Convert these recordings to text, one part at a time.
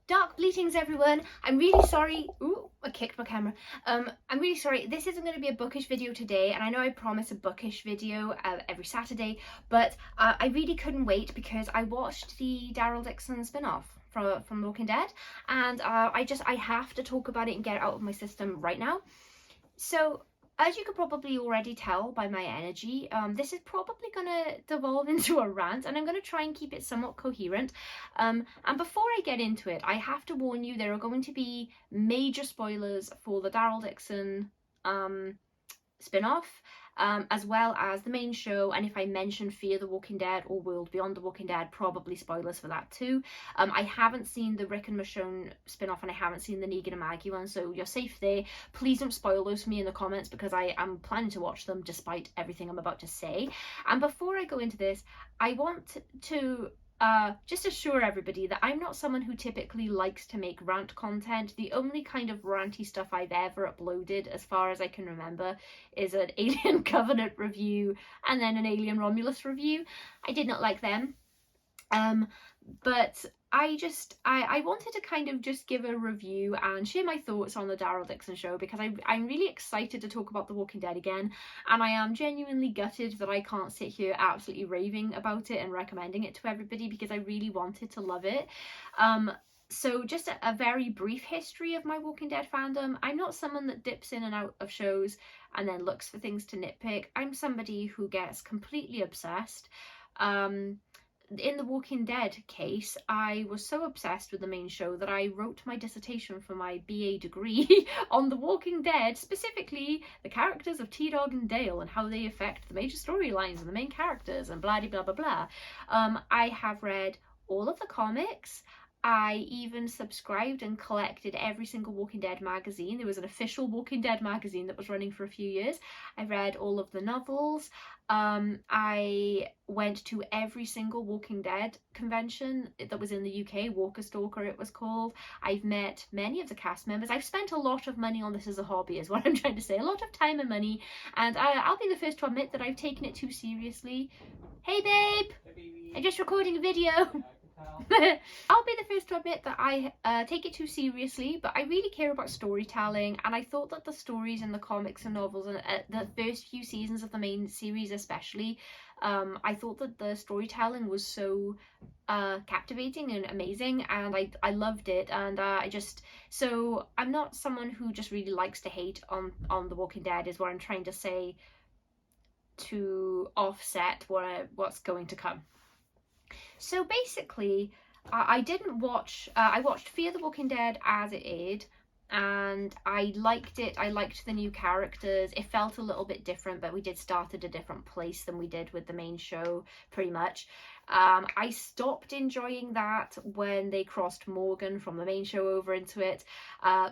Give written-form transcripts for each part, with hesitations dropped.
Dark bleatings, everyone. I'm really sorry. Ooh, I kicked my camera. I'm really sorry. This isn't going to be a bookish video today, and I know I promise a bookish video every Saturday, but I really couldn't wait because I watched the Daryl Dixon spin-off from Walking Dead, and I have to talk about it and get it out of my system right now. So, as you could probably already tell by my energy, this is probably going to devolve into a rant, and I'm going to try and keep it somewhat coherent. And before I get into it, I have to warn you there are going to be major spoilers for the Daryl Dixon spin-off, as well as the main show, and if I mention Fear the Walking Dead or World Beyond the Walking Dead, probably spoilers for that too. I haven't seen the Rick and Michonne spin-off, and I haven't seen the Negan and Maggie one, so you're safe there. Please don't spoil those for me in the comments because I am planning to watch them despite everything I'm about to say. And before I go into this, I want to just assure everybody that I'm not someone who typically likes to make rant content. The only kind of ranty stuff I've ever uploaded, as far as I can remember, is an Alien Covenant review and then an Alien Romulus review. I did not like them. But I wanted to kind of just give a review and share my thoughts on the Daryl Dixon show because I'm really excited to talk about The Walking Dead again, and I am genuinely gutted that I can't sit here absolutely raving about it and recommending it to everybody because I really wanted to love it. So just a very brief history of my Walking Dead fandom. I'm not someone that dips in and out of shows and then looks for things to nitpick. I'm somebody who gets completely obsessed. In the Walking Dead case, I was so obsessed with the main show that I wrote my dissertation for my BA degree on The Walking Dead, specifically the characters of T-Dog and Dale and how they affect the major storylines and the main characters and blah blah blah blah. I have read all of the comics. I even subscribed and collected every single Walking Dead magazine. There was an official Walking Dead magazine that was running for a few years. I read all of the novels. I went to every single Walking Dead convention that was in the UK, Walker Stalker it was called. I've met many of the cast members. I've spent a lot of money on this as a hobby is what I'm trying to say. A lot of time and money, and I'll be the first to admit that I've taken it too seriously. Hey babe! Hey, baby. I'm just recording a video. I'll be the first to admit that I take it too seriously, but I really care about storytelling, and I thought that the stories in the comics and novels and the first few seasons of the main series especially, I thought that the storytelling was so captivating and amazing, and I loved it, and so I'm not someone who just really likes to hate on The Walking Dead is what I'm trying to say to offset what's going to come. So basically, I didn't watch, I watched Fear the Walking Dead as it aired, and I liked it. I liked the new characters. It felt a little bit different, but we did start at a different place than we did with the main show, pretty much. I stopped enjoying that when they crossed Morgan from the main show over into it.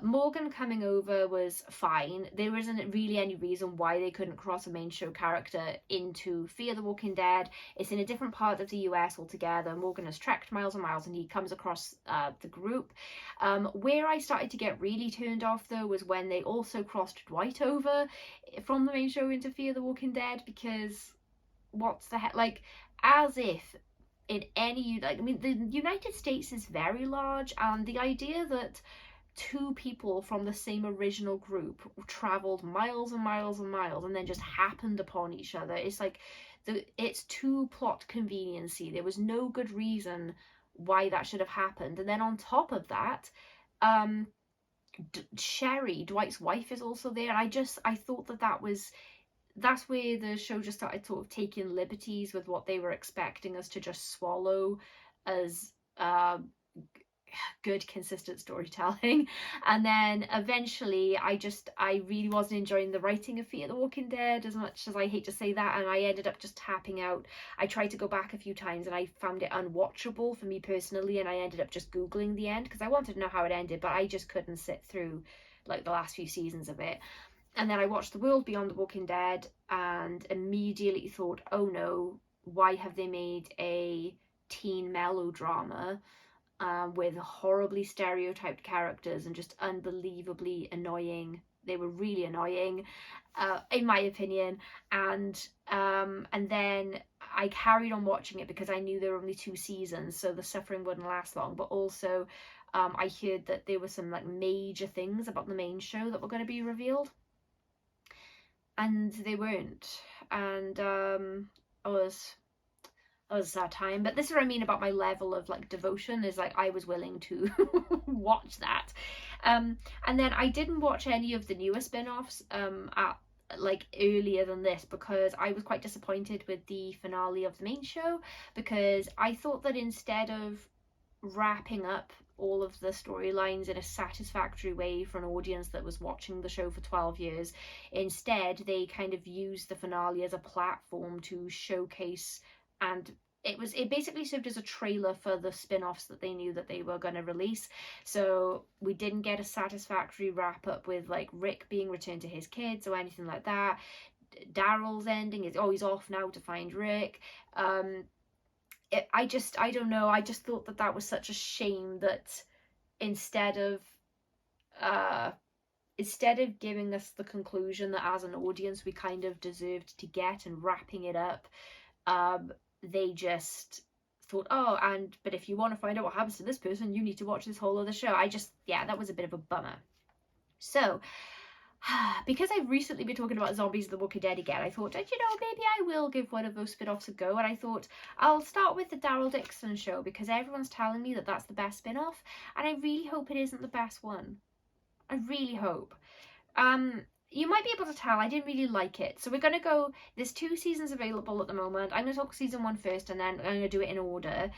Morgan coming over was fine. There isn't really any reason why they couldn't cross a main show character into Fear the Walking Dead. It's in a different part of the US altogether. Morgan has trekked miles and miles and he comes across the group. Where I started to get really turned off though was when they also crossed Dwight over from the main show into Fear the Walking Dead, because what's the heck, like, as if in any, like, I mean, the United States is very large, and the idea that two people from the same original group traveled miles and miles and miles and then just happened upon each other, it's like it's too plot conveniency. There was no good reason why that should have happened. And then on top of that, Sherry, Dwight's wife, is also there. I thought that's where the show just started sort of taking liberties with what they were expecting us to just swallow as good consistent storytelling. And then eventually I really wasn't enjoying the writing of Fear the Walking Dead, as much as I hate to say that, and I ended up just tapping out. I tried to go back a few times and I found it unwatchable for me personally, and I ended up just googling the end because I wanted to know how it ended, but I just couldn't sit through like the last few seasons of it. And then I watched The World Beyond the Walking Dead and immediately thought, oh no, why have they made a teen melodrama with horribly stereotyped characters and just unbelievably annoying? They were really annoying, in my opinion. And then I carried on watching it because I knew there were only 2 seasons, so the suffering wouldn't last long. But also, I heard that there were some like major things about the main show that were going to be revealed, and they weren't. And I was a sad time. But this is what I mean about my level of like devotion, is like I was willing to watch that. And then I didn't watch any of the newer spin-offs at like earlier than this, because I was quite disappointed with the finale of the main show, because I thought that instead of wrapping up all of the storylines in a satisfactory way for an audience that was watching the show for 12 years, instead they kind of used the finale as a platform to showcase, and it basically served as a trailer for the spin-offs that they knew that they were going to release. So we didn't get a satisfactory wrap up with like Rick being returned to his kids or anything like that. Daryl's ending is, oh, he's off now to find Rick. I don't know, I just thought that that was such a shame, that instead of giving us the conclusion that as an audience we kind of deserved to get and wrapping it up, they just thought, oh, but if you want to find out what happens to this person, you need to watch this whole other show. That was a bit of a bummer. So because I've recently been talking about Zombies The Walking Dead again, I thought, maybe I will give one of those spin-offs a go. And I thought I'll start with the Daryl Dixon show, because everyone's telling me that that's the best spin-off, and I really hope it isn't the best one. I really hope. You might be able to tell I didn't really like it. So we're going to go, there's 2 seasons available at the moment. I'm going to talk season 1 first, and then I'm going to do it in order.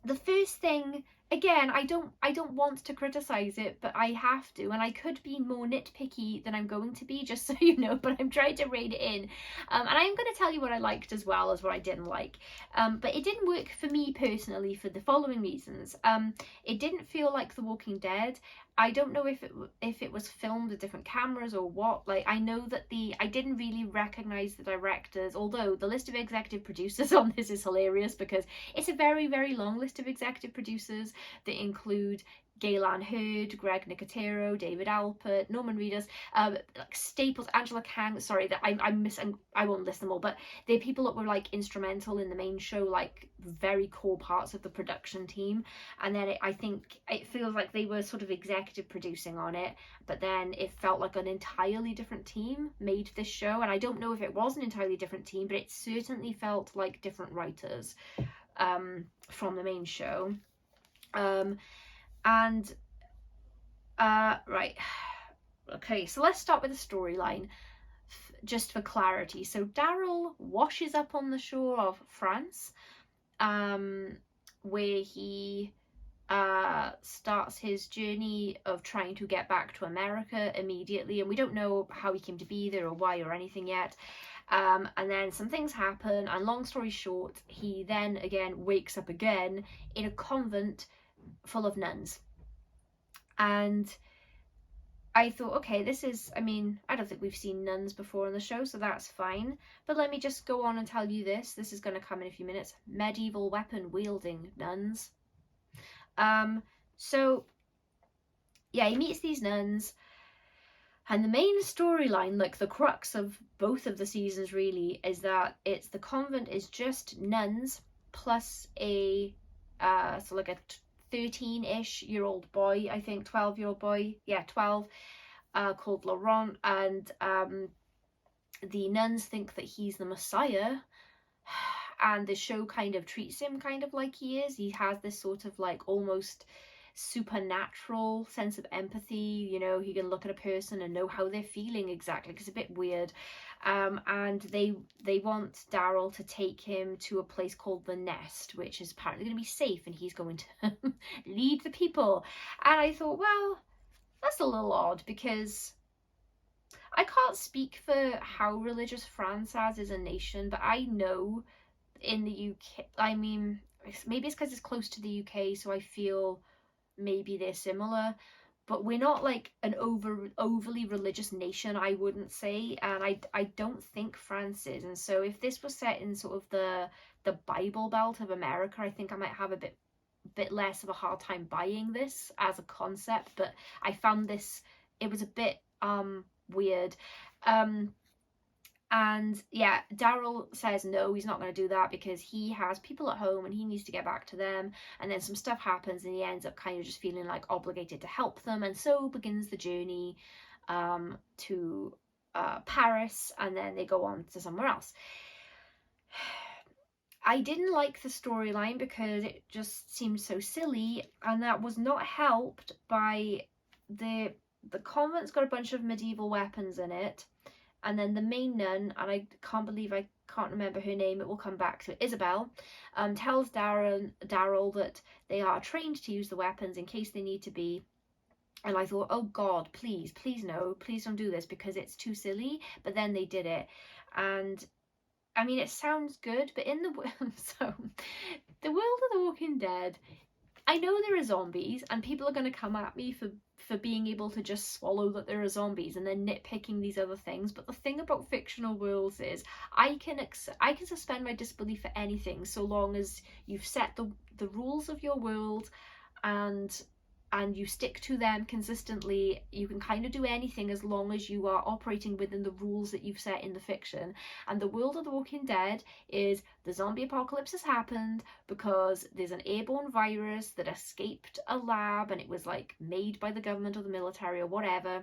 The first thing, again, I don't want to criticize it, but I have to, and I could be more nitpicky than I'm going to be, just so you know, but I'm trying to rein it in. And I'm going to tell you what I liked as well as what I didn't like. But it didn't work for me personally for the following reasons. It didn't feel like The Walking Dead. I don't know if it was filmed with different cameras or what. Like, I know that I didn't really recognize the directors, although the list of executive producers on this is hilarious, because it's a very, very long list of executive producers that include Gaylan Hurd, Greg Nicotero, David Alpert, Norman Reedus, like staples, Angela Kang. Sorry, that I won't list them all, but they're people that were like instrumental in the main show, like very core parts of the production team. And then I think it feels like they were sort of executive producing on it, but then it felt like an entirely different team made this show. And I don't know if it was an entirely different team, but it certainly felt like different writers from the main show. Right, okay, so let's start with the storyline, just for clarity. So Daryl washes up on the shore of France, where he starts his journey of trying to get back to America immediately, and we don't know how he came to be there or why or anything yet. And then some things happen, and long story short, he then again wakes up again in a convent full of nuns. And I thought, okay, this is, I don't think we've seen nuns before on the show, so that's fine. But let me just go on and tell you this. This is going to come in a few minutes. Medieval weapon wielding nuns. So yeah, he meets these nuns, and the main storyline, like the crux of both of the seasons really, is that the convent is just nuns plus a so like a 13-ish-year-old boy, I think 12-year-old boy, yeah, 12, called Laurent, and the nuns think that he's the Messiah, and the show kind of treats him kind of like he is. He has this sort of like almost supernatural sense of empathy, you know, he can look at a person and know how they're feeling exactly. It's a bit weird. And they want Daryl to take him to a place called the Nest, which is apparently going to be safe, and he's going to lead the people. And I thought, well, that's a little odd, because I can't speak for how religious France is as a nation, but I know in the UK, maybe it's because it's close to the UK, so I feel maybe they're similar, but we're not like an overly religious nation, I wouldn't say, and I don't think France is. And so if this was set in sort of the Bible Belt of America, I think I might have a bit less of a hard time buying this as a concept. But I found it was a bit weird. And yeah, Daryl says no, he's not going to do that because he has people at home and he needs to get back to them. And then some stuff happens and he ends up kind of just feeling like obligated to help them. And so begins the journey to Paris, and then they go on to somewhere else. I didn't like the storyline because it just seemed so silly, and that was not helped by the convent's got a bunch of medieval weapons in it, and then the main nun, and I can't believe I can't remember her name, it will come back to it, Isabel, tells Daryl that they are trained to use the weapons in case they need to be. And I thought, oh God, please, please no, please don't do this because it's too silly. But then they did it. And I mean, it sounds good, but in the so the world of The Walking Dead, I know there are zombies, and people are going to come at me for being able to just swallow that there are zombies and then nitpicking these other things. But the thing about fictional worlds is I can suspend my disbelief for anything so long as you've set the rules of your world and you stick to them consistently. You can kind of do anything as long as you are operating within the rules that you've set in the fiction. And the world of The Walking Dead is the zombie apocalypse has happened because there's an airborne virus that escaped a lab, and it was like made by the government or the military or whatever.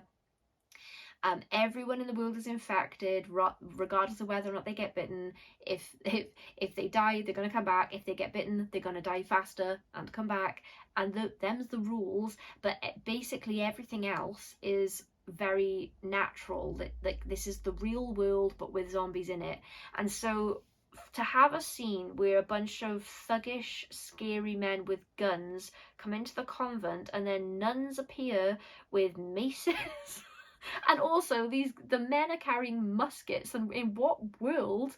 Everyone in the world is infected, regardless of whether or not they get bitten. If they die, they're going to come back. If they get bitten, they're going to die faster and come back. And them's the rules. But basically everything else is very natural. That like this is the real world, but with zombies in it. And so to have a scene where a bunch of thuggish, scary men with guns come into the convent, and then nuns appear with maces. And also the men are carrying muskets, and in what world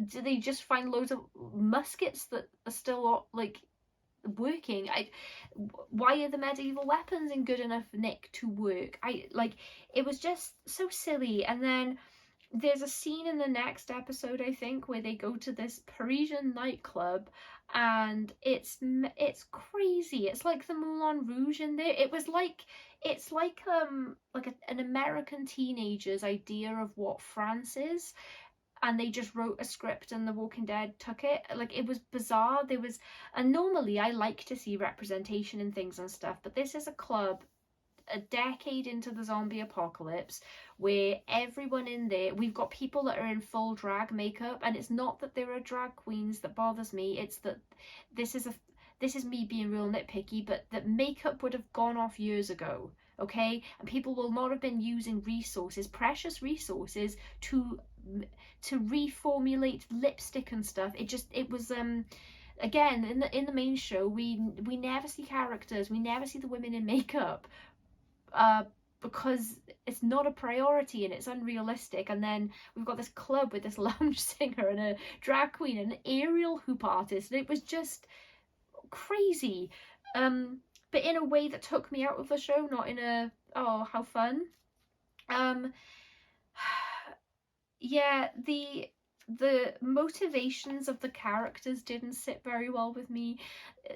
do they just find loads of muskets that are still like working? Why are the medieval weapons in good enough nick to work? It was just so silly. And then there's a scene in the next episode, I think, where they go to this Parisian nightclub, and it's crazy. It's like the Moulin Rouge in there. It's like an American teenager's idea of what France is, and they just wrote a script and The Walking Dead took it. Like, it was bizarre. And normally I like to see representation in things and stuff, but this is a club a decade into the zombie apocalypse where everyone in there, we've got people that are in full drag makeup, and it's not that there are drag queens that bothers me, it's that this is me being real nitpicky, but that makeup would have gone off years ago, okay? And people will not have been using precious resources to reformulate lipstick and stuff. It was again, in the main show, we never see characters, we never see the women in makeup, because it's not a priority and it's unrealistic. And then we've got this club with this lounge singer and a drag queen and an aerial hoop artist, and it was just crazy, but in a way that took me out of the show, not in a oh how fun. Yeah, the motivations of the characters didn't sit very well with me,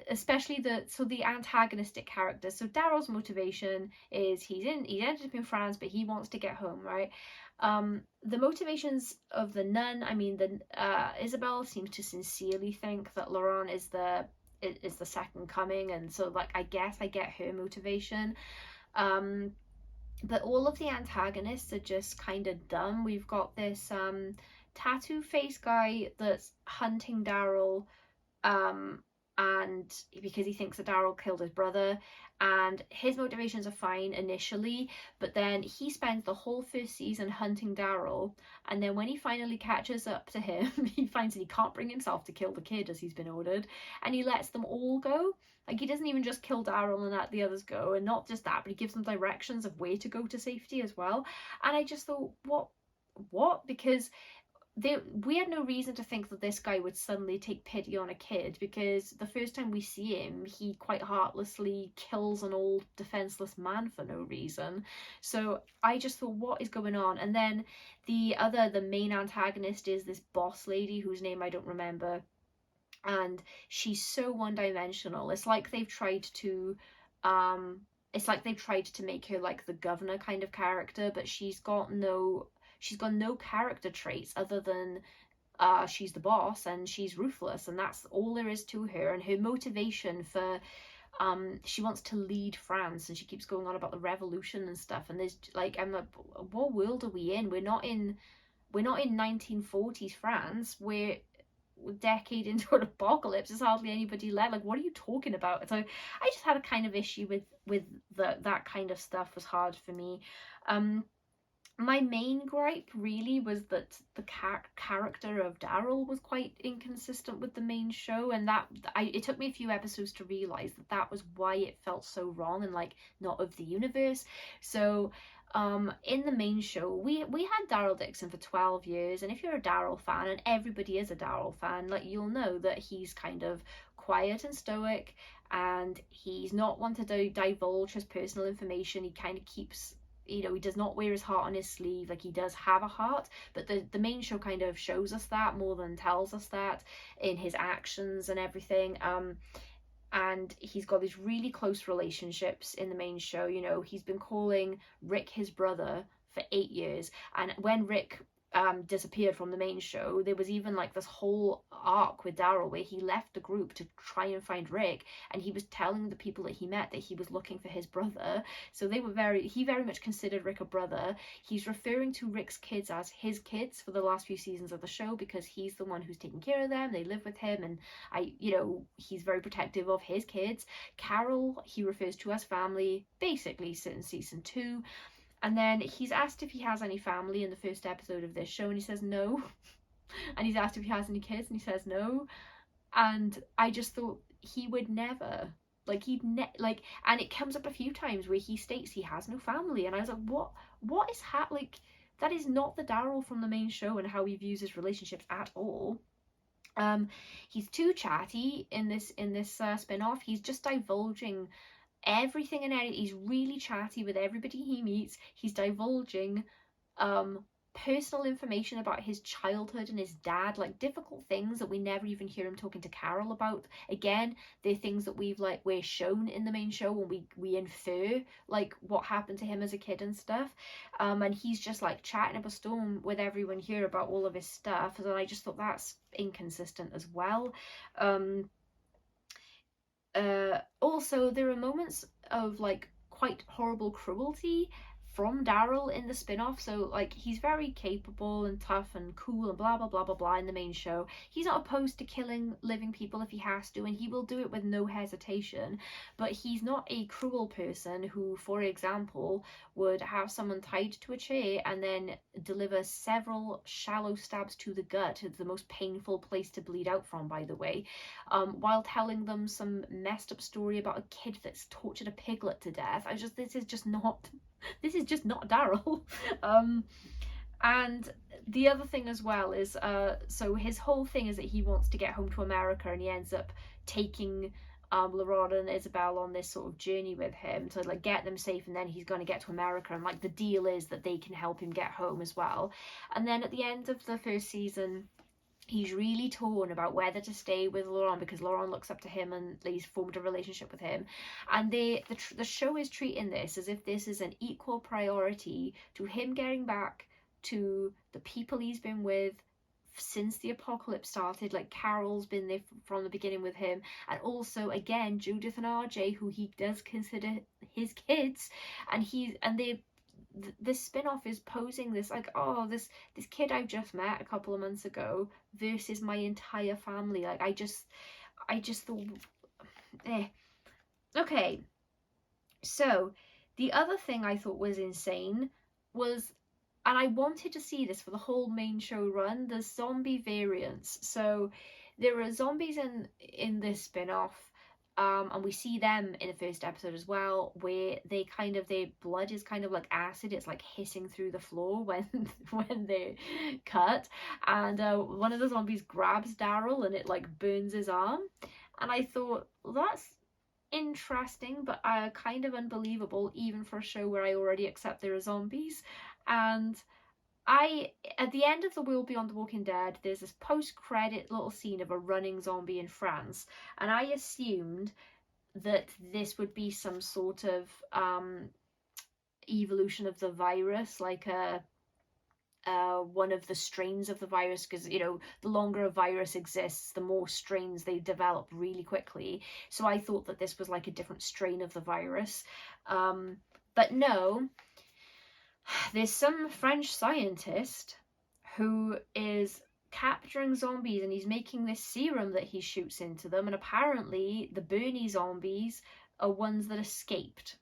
especially the antagonistic characters. So Daryl's motivation is he ended up in France, but he wants to get home, right? The motivations of the nun, I mean, Isabel seems to sincerely think that Laurent is the second coming, and so like I guess I get her motivation. But all of the antagonists are just kind of dumb. We've got this tattoo face guy that's hunting Daryl, and because he thinks that Daryl killed his brother, and his motivations are fine initially, but then he spends the whole first season hunting Daryl, and then when he finally catches up to him, he finds that he can't bring himself to kill the kid as he's been ordered, and he lets them all go. Like, he doesn't even just kill Daryl and let the others go, and not just that, but he gives them directions of where to go to safety as well. And I just thought, what? Because we had no reason to think that this guy would suddenly take pity on a kid, because the first time we see him, he quite heartlessly kills an old defenseless man for no reason. So I just thought, what is going on? And then the main antagonist is this boss lady whose name I don't remember, and she's so one-dimensional. It's like they've tried to make her like the governor kind of character, but she's got no she's got no character traits other than she's the boss and she's ruthless, and that's all there is to her. And her motivation for she wants to lead France, and she keeps going on about the revolution and stuff. And there's like, I'm like, what world are we in? We're not in 1940s France. We're a decade into an apocalypse. There's hardly anybody left. Like, what are you talking about? So I just had a kind of issue with that kind of stuff. Was hard for me. My main gripe really was that the character of Daryl was quite inconsistent with the main show, and it took me a few episodes to realize that was why it felt so wrong and like not of the universe. So in the main show, we had Daryl Dixon for 12 years, and if you're a Daryl fan, and everybody is a Daryl fan, like, you'll know that he's kind of quiet and stoic, and he's not one to divulge his personal information. He kind of keeps, he does not wear his heart on his sleeve. Like, he does have a heart, but the main show kind of shows us that more than tells us that in his actions and everything. And he's got these really close relationships in the main show. He's been calling Rick his brother for 8 years, and when Rick disappeared from the main show, there was even like this whole arc with Daryl where he left the group to try and find Rick, and he was telling the people that he met that he was looking for his brother. So he very much considered Rick a brother. He's referring to Rick's kids as his kids for the last few seasons of the show because he's the one who's taking care of them. They live with him, and he's very protective of his kids. Carol, he refers to as family basically since season 2. And then he's asked if he has any family in the first episode of this show, and he says no. And he's asked if he has any kids, and he says no. And I just thought he would never. Like, and it comes up a few times where he states he has no family, and I was like, what is like, that is not the Daryl from the main show and how he views his relationships at all. He's too chatty in this spin-off. He's just divulging everything and anything. He's really chatty with everybody he meets. He's divulging personal information about his childhood and his dad, like difficult things that we never even hear him talking to Carol about. Again, they're things that we're shown in the main show when we infer like what happened to him as a kid and stuff. And he's just like chatting up a storm with everyone here about all of his stuff, and I just thought that's inconsistent as well. Also, there are moments of like quite horrible cruelty from Daryl in the spin-off. So like, he's very capable and tough and cool and blah blah blah blah blah in the main show. He's not opposed to killing living people if he has to, and he will do it with no hesitation. But he's not a cruel person who, for example, would have someone tied to a chair and then deliver several shallow stabs to the gut. It's the most painful place to bleed out from, by the way, while telling them some messed up story about a kid that's tortured a piglet to death. This is just not Daryl. And the other thing as well is, so his whole thing is that he wants to get home to America, and he ends up taking Laurent and Isabel on this sort of journey with him to like get them safe, and then he's going to get to America, and like the deal is that they can help him get home as well. And then at the end of the first season, he's really torn about whether to stay with Laurent because Laurent looks up to him and he's formed a relationship with him. And the show is treating this as if this is an equal priority to him getting back to the people he's been with since the apocalypse started. Like, Carol's been there from the beginning with him, and also again Judith and RJ, who he does consider his kids, and this spin-off is posing this like, oh, this kid I've just met a couple of months ago versus my entire family. Like, I just thought, Okay, so the other thing I thought was insane was, and I wanted to see this for the whole main show run, the zombie variants. So there are zombies in this spin-off, and we see them in the first episode as well, where their blood is kind of like acid. It's like hissing through the floor when they're cut, and one of the zombies grabs Daryl and it like burns his arm, and I thought, well, that's interesting, but kind of unbelievable even for a show where I already accept there are zombies. And at the end of The World Beyond the Walking Dead, there's this post-credit little scene of a running zombie in France, and I assumed that this would be some sort of evolution of the virus, like a one of the strains of the virus, because you know, the longer a virus exists, the more strains they develop really quickly. So I thought that this was like a different strain of the virus, but no, there's some French scientist who is capturing zombies, and he's making this serum that he shoots into them, and apparently the Bernie zombies are ones that escaped.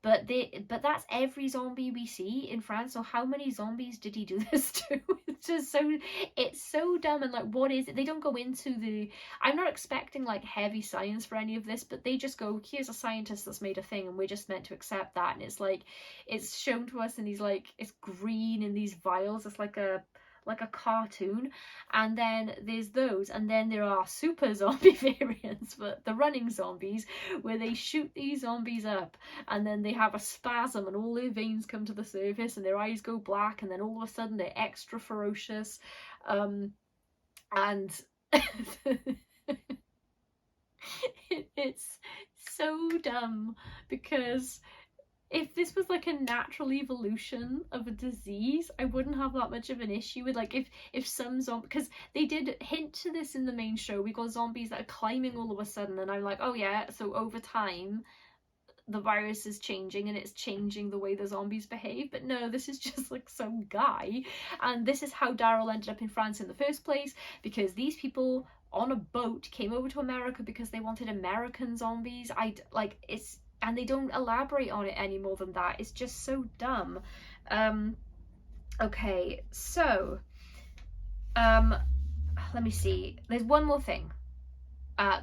But that's every zombie we see in France. So how many zombies did he do this to? It's just so, it's so dumb. And like, what is it? They don't go into the, I'm not expecting like heavy science for any of this, but they just go, here's a scientist that's made a thing and we're just meant to accept that. And it's like, it's shown to us and he's like, it's green in these vials. It's like a cartoon. And then there's those, and then there are super zombie variants, but the running zombies, where they shoot these zombies up and then they have a spasm and all their veins come to the surface and their eyes go black, and then all of a sudden they're extra ferocious, and it's so dumb, because if this was like a natural evolution of a disease, I wouldn't have that much of an issue with, like, if some zombie, because they did hint to this in the main show. We got zombies that are climbing all of a sudden, and I'm like, oh yeah, so over time the virus is changing and it's changing the way the zombies behave. But no, this is just like some guy, and this is how Daryl ended up in France in the first place, because these people on a boat came over to America because they wanted American zombies. It's, and they don't elaborate on it any more than that. It's just so dumb. Okay, so let me see. There's one more thing.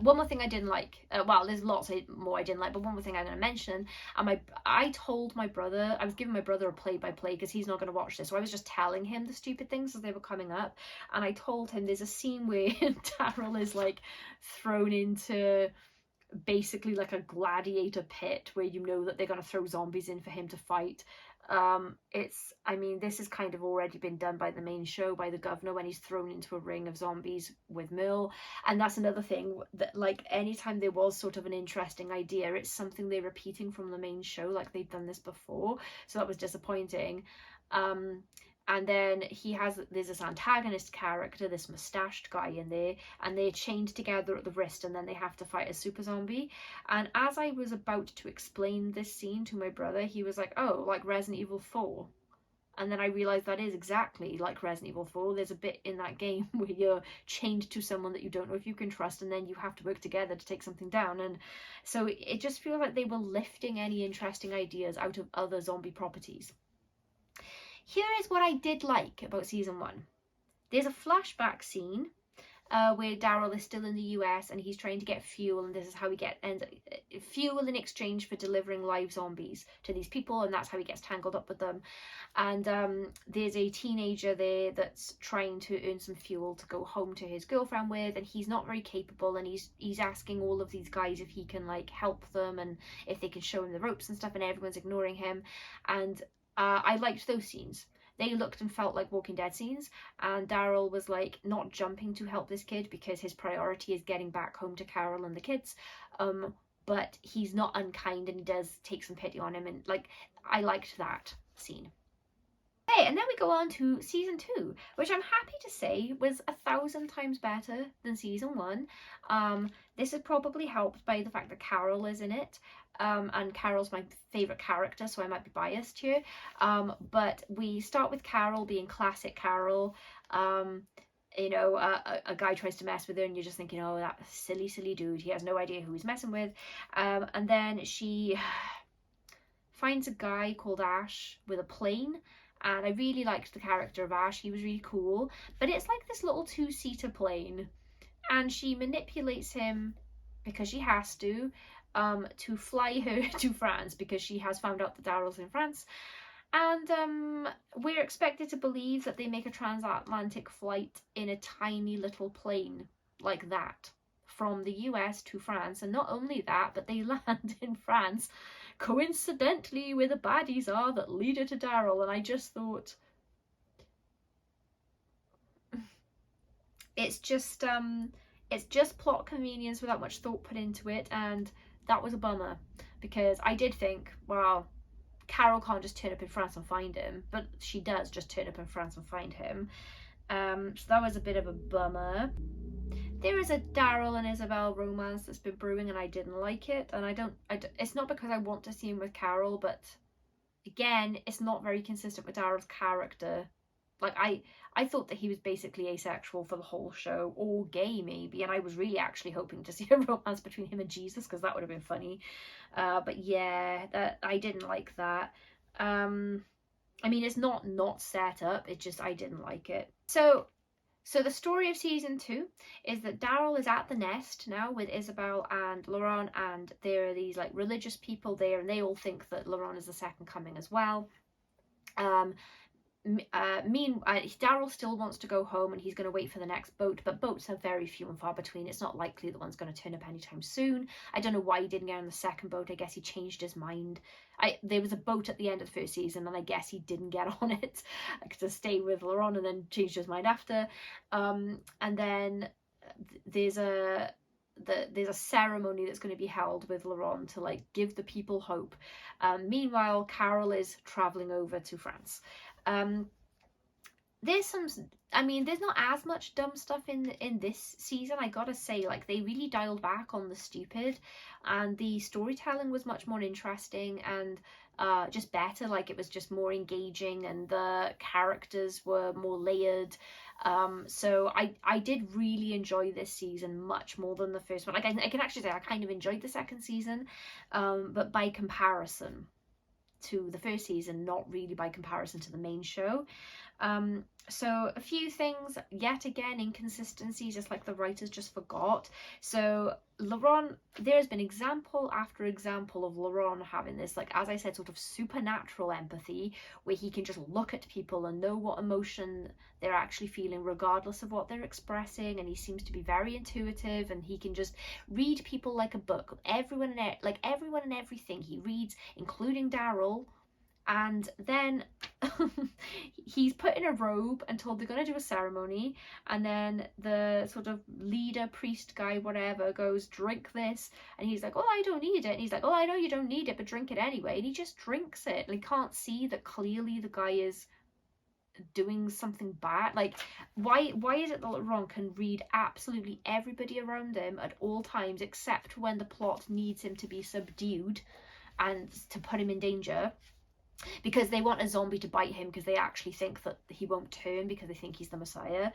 One more thing I didn't like. Well, there's lots more I didn't like, but one more thing I'm going to mention. And I told my brother, I was giving my brother a play-by-play because he's not going to watch this, so I was just telling him the stupid things as they were coming up. And I told him there's a scene where Daryl is like thrown into basically like a gladiator pit where you know that they're going to throw zombies in for him to fight. I mean, this has kind of already been done by the main show, by the governor, when he's thrown into a ring of zombies with Merle. And that's another thing, that like anytime there was sort of an interesting idea, it's something they're repeating from the main show, like they've done this before, so that was disappointing. And then there's this antagonist character, this mustached guy in there, and they're chained together at the wrist, and then they have to fight a super zombie. And as I was about to explain this scene to my brother, he was like, oh, like Resident Evil 4. And then I realised that is exactly like Resident Evil 4. There's a bit in that game where you're chained to someone that you don't know if you can trust, and then you have to work together to take something down. And so it just feels like they were lifting any interesting ideas out of other zombie properties. Here is what I did like about season 1. There's a flashback scene where Daryl is still in the US and he's trying to get fuel, and this is how he ends fuel in exchange for delivering live zombies to these people, and that's how he gets tangled up with them. And there's a teenager there that's trying to earn some fuel to go home to his girlfriend with, and he's not very capable, and he's asking all of these guys if he can like help them and if they can show him the ropes and stuff, and everyone's ignoring him. And I liked those scenes. They looked and felt like Walking Dead scenes, and Daryl was like not jumping to help this kid because his priority is getting back home to Carol and the kids, but he's not unkind, and he does take some pity on him, and like I liked that scene. Okay, and then we go on to season 2, which I'm happy to say was 1,000 times better than season 1. This is probably helped by the fact that Carol is in it, and Carol's my favourite character, so I might be biased here. But we start with Carol being classic Carol. You know, a guy tries to mess with her and you're just thinking, oh, that silly dude, he has no idea who he's messing with. And then she finds a guy called Ash with a plane. And I really liked the character of Ash. He was really cool. But it's like this little 2-seater plane. And she manipulates him, because she has to fly her to France, because she has found out that Daryl's in France. And we're expected to believe that they make a transatlantic flight in a tiny little plane like that from the US to France. And not only that, but they land in France, coincidentally where the baddies are that lead her to Daryl. And I just thought, it's just plot convenience without much thought put into it, and that was a bummer, because I did think, wow, Carol can't just turn up in France and find him, but she does just turn up in France and find him. So that was a bit of a bummer. There is a Daryl and Isabel romance that's been brewing, and I didn't like it. And it's not because I want to see him with Carol, but again, it's not very consistent with Daryl's character. Like, I thought that he was basically asexual for the whole show, or gay maybe, and I was really actually hoping to see a romance between him and Jesus, because that would have been funny. But yeah, that I didn't like that. I mean, it's not set up, it's just I didn't like it. So the story of season 2 is that Daryl is at the nest now with Isabel and Laurent, and there are these like religious people there, and they all think that Laurent is the second coming as well. Daryl still wants to go home, and he's going to wait for the next boat, but boats are very few and far between. It's not likely that one's going to turn up anytime soon. I don't know why he didn't get on the second boat. I guess he changed his mind. There was a boat at the end of the first season, and I guess he didn't get on it to stay with Laurent, and then changed his mind after. And then there's a ceremony that's going to be held with Laurent to like give the people hope. Meanwhile, Carol is traveling over to France. There's not as much dumb stuff in this season, I gotta say. Like, they really dialed back on the stupid, and the storytelling was much more interesting and just better. Like, it was just more engaging, and the characters were more layered. So I did really enjoy this season much more than the first one. Like, I can actually say I kind of enjoyed the second season, but by comparison to the first season, not really by comparison to the main show. So a few things, yet again, inconsistencies, just like the writers just forgot. So Laurent, there has been example after example of Laurent having this, like, as I said, sort of supernatural empathy, where he can just look at people and know what emotion they're actually feeling regardless of what they're expressing, and he seems to be very intuitive, and he can just read people like a book. Everyone and everything he reads, including Daryl. And then he's put in a robe and told they're going to do a ceremony, and then the sort of leader, priest guy, whatever, goes, drink this, and he's like, oh, I don't need it, and he's like, oh, I know you don't need it, but drink it anyway, and he just drinks it, and he can't see that clearly the guy is doing something bad. Like, why is it that Laurent can read absolutely everybody around him at all times, except when the plot needs him to be subdued and to put him in danger? Because they want a zombie to bite him, because they actually think that he won't turn, because they think he's the Messiah.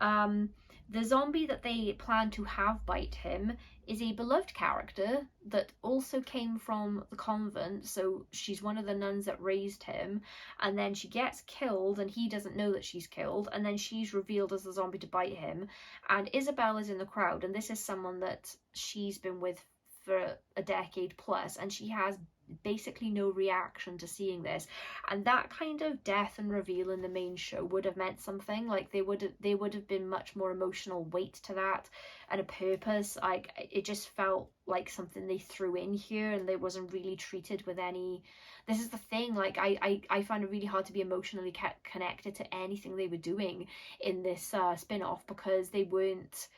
The zombie that they plan to have bite him is a beloved character that also came from the convent. So she's one of the nuns that raised him, and then she gets killed, and he doesn't know that she's killed, and then she's revealed as the zombie to bite him. And Isabel is in the crowd, and this is someone that she's been with for a decade plus, and she has basically no reaction to seeing this. And that kind of death and reveal in the main show would have meant something. Like, they would have been much more emotional weight to that and a purpose. Like, it just felt like something they threw in here, and they wasn't really treated with any. This is the thing, like, I found it really hard to be emotionally connected to anything they were doing in this spin-off, because they weren't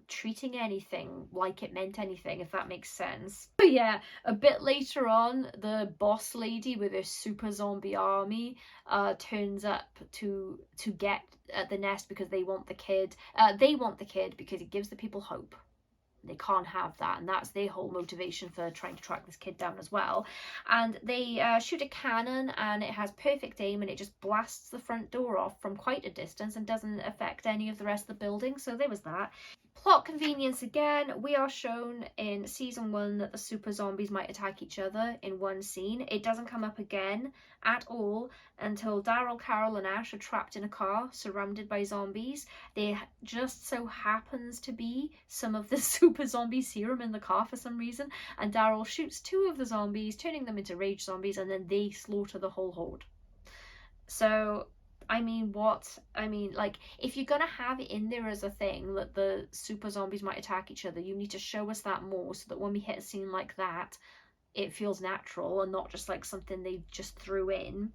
treating anything like it meant anything, if that makes sense. But yeah, a bit later on, the boss lady with her super zombie army turns up to get at the nest, because they want the kid. They want the kid because it gives the people hope. They can't have that, and that's their whole motivation for trying to track this kid down as well. And they shoot a cannon, and it has perfect aim, and it just blasts the front door off from quite a distance and doesn't affect any of the rest of the building. So there was that. Plot convenience again. We are shown in season 1 that the super zombies might attack each other in one scene. It doesn't come up again at all until Daryl, Carol and Ash are trapped in a car surrounded by zombies. There just so happens to be some of the super zombie serum in the car for some reason, and Daryl shoots 2 of the zombies, turning them into rage zombies, and then they slaughter the whole horde. So like, if you're gonna have it in there as a thing that the super zombies might attack each other, you need to show us that more, so that when we hit a scene like that, it feels natural and not just like something they just threw in.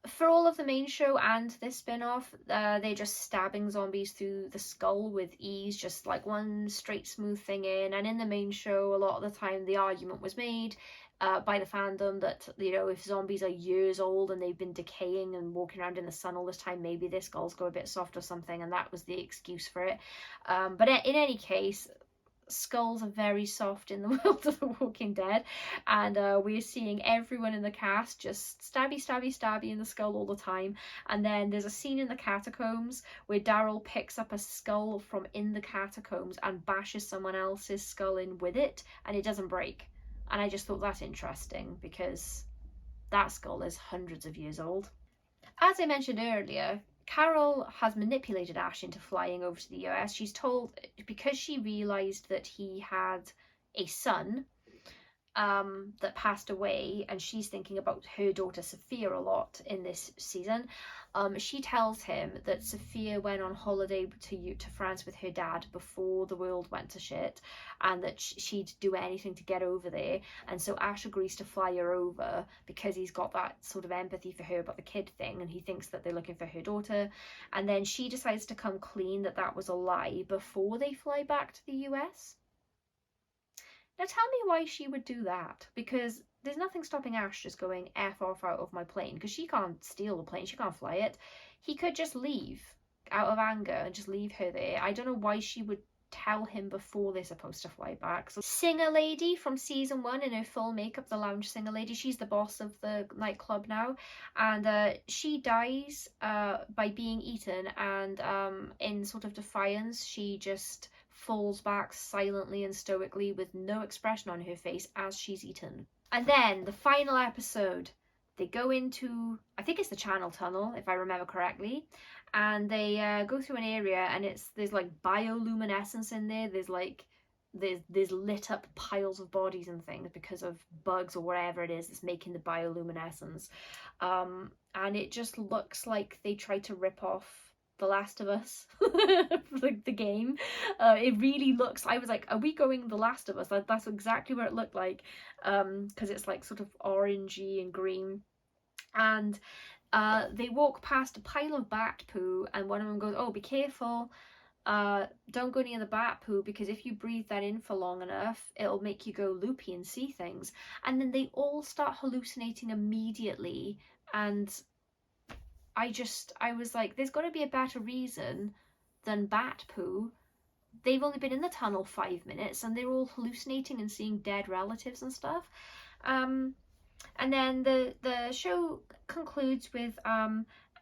For all of the main show and this spin-off, they're just stabbing zombies through the skull with ease, just like one straight smooth thing in. And in the main show, a lot of the time the argument was made by the fandom that, you know, if zombies are years old and they've been decaying and walking around in the sun all this time, maybe their skulls go a bit soft or something, and that was the excuse for it. But in any case, skulls are very soft in the world of The Walking Dead, and we're seeing everyone in the cast just stabby, stabby, stabby in the skull all the time. And then there's a scene in the catacombs where Daryl picks up a skull from in the catacombs and bashes someone else's skull in with it, and it doesn't break. And I just thought that's interesting because that skull is hundreds of years old. As I mentioned earlier, Carol has manipulated Ash into flying over to the US. She's told, because she realised that he had a son that passed away, and she's thinking about her daughter Sophia a lot in this season. She tells him that Sophia went on holiday to France with her dad before the world went to shit, and that she'd do anything to get over there. And so Ash agrees to fly her over because he's got that sort of empathy for her about the kid thing, and he thinks that they're looking for her daughter. And then she decides to come clean that that was a lie before they fly back to the US. Now tell me why she would do that, because there's nothing stopping Ash just going F off out of my plane, because she can't steal the plane, she can't fly it. He could just leave out of anger and just leave her there. I don't know why she would tell him before they're supposed to fly back. So singer lady from season 1 in her full makeup, the lounge singer lady, she's the boss of the nightclub now, and she dies by being eaten, and in sort of defiance she just falls back silently and stoically with no expression on her face as she's eaten. And then the final episode, they go into, I think it's the Channel Tunnel if I remember correctly, and they go through an area, and there's like bioluminescence in there. There's lit up piles of bodies and things because of bugs or whatever it is that's making the bioluminescence, and it just looks like they tried to rip off The Last of Us, like the game. It really looks, I was like, are we going The Last of Us? That's exactly what it looked like, because it's like sort of orangey and green. And they walk past a pile of bat poo, and one of them goes, oh, be careful, don't go near the bat poo, because if you breathe that in for long enough, it'll make you go loopy and see things. And then they all start hallucinating immediately, and I was like, there's got to be a better reason than bat poo. They've only been in the tunnel 5 minutes and they're all hallucinating and seeing dead relatives and stuff. And then the show concludes with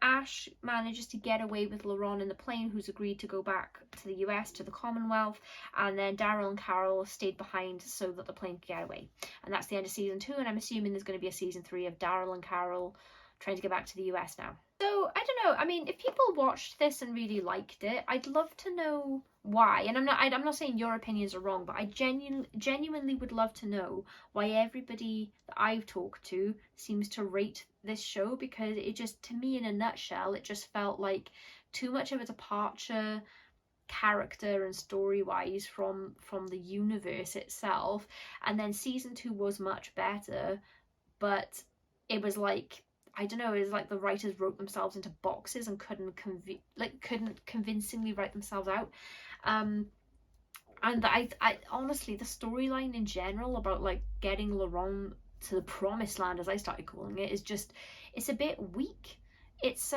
Ash manages to get away with Laurent in the plane, who's agreed to go back to the US, to the Commonwealth, and then Daryl and Carol stayed behind so that the plane could get away. And that's the end of season 2, and I'm assuming there's going to be a season 3 of Daryl and Carol trying to get back to the US now. So I don't know, I mean, if people watched this and really liked it, I'd love to know why. And I'm not saying your opinions are wrong, but I genuinely would love to know why everybody that I've talked to seems to rate this show, because it just, to me in a nutshell, it just felt like too much of a departure character and story wise from the universe itself. And then season 2 was much better, but it was like, I don't know, it was like the writers wrote themselves into boxes and couldn't convincingly write themselves out. And I honestly, the storyline in general about like getting Laurent to the promised land, as I started calling it, is just, it's a bit weak. It's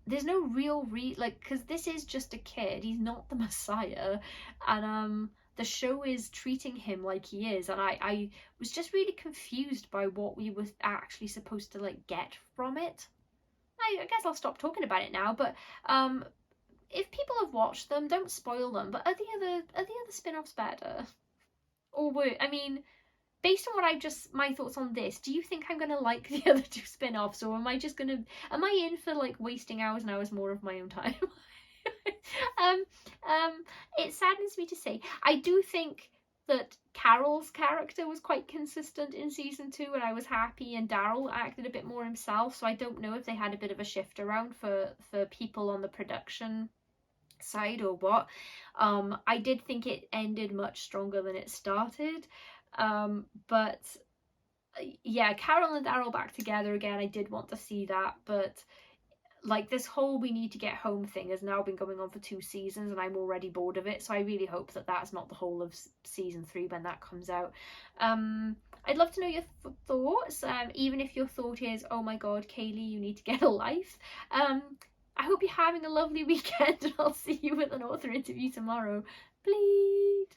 there's no real like, because this is just a kid, he's not the Messiah, and the show is treating him like he is, and I was just really confused by what we were actually supposed to like get from it. I guess I'll stop talking about it now, but if people have watched them, don't spoil them, but are the other spin-offs better? Or I mean, based on what I've just, my thoughts on this, do you think I'm gonna like the other 2 spin-offs, or am I in for like wasting hours and hours more of my own time? It saddens me to say, I do think that Carol's character was quite consistent in season 2, and I was happy, and Daryl acted a bit more himself, so I don't know if they had a bit of a shift around for people on the production side or what. I did think it ended much stronger than it started, but yeah, Carol and Daryl back together again, I did want to see that, but like this whole we need to get home thing has now been going on for 2 seasons and I'm already bored of it, so I really hope that that's not the whole of season 3 when that comes out. I'd love to know your thoughts, even if your thought is, oh my god, Kaylee, you need to get a life. I hope you're having a lovely weekend and I'll see you with an author interview tomorrow. Bleed!